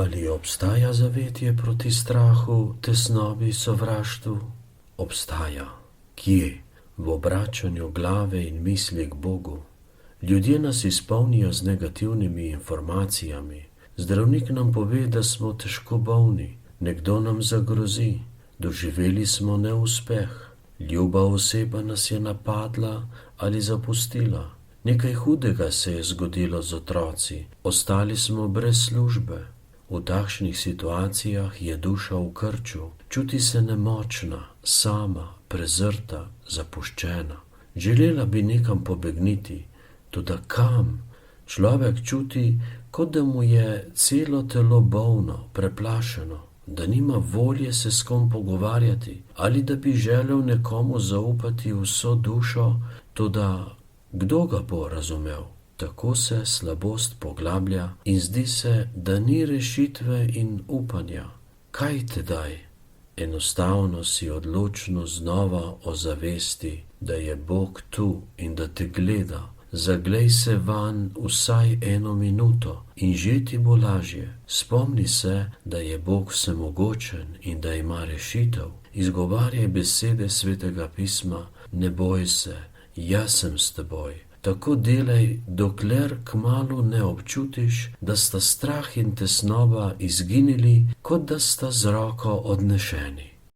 Ali obstaja zavetje proti strahu, tesnobi, sovraštvu? Obstaja. Kje? V obračanju glave in misli k Bogu. Ljudje nas izpolnijo z negativnimi informacijami. Zdravnik nam pove, da smo težko bolni. Nekdo nam zagrozi. Doživeli smo neuspeh. Ljuba oseba nas je napadla ali zapustila. Nekaj hudega se je zgodilo z otroci. Ostali smo brez službe. V takšnih situacijah je duša v krču. Čuti se nemočna, sama, prezrta, zapuščena. Želela bi nekam pobegniti. Toda kam? Človek čuti, kot da mu je celo telo bolno, preplašeno, da nima volje se s kom pogovarjati ali da bi želel nekomu zaupati vso dušo, toda kdo ga bo razumel? Tako se slabost poglablja in zdi se, da ni rešitve in upanja. Kaj tedaj? Enostavno si odločno znova ozavesti, da je Bog tu in da te gleda. Zaglej se vanj vsaj 1 minuto in že ti bo lažje. Spomni se, da je Bog vsemogočen in da ima rešitev. Izgovarjaj besede Svetega pisma: ne boj se, jaz sem s teboj. Tako delaj, dokler kmalu ne občutiš, da sta strah in tesnoba izginili, kot da sta z roko odnešeni.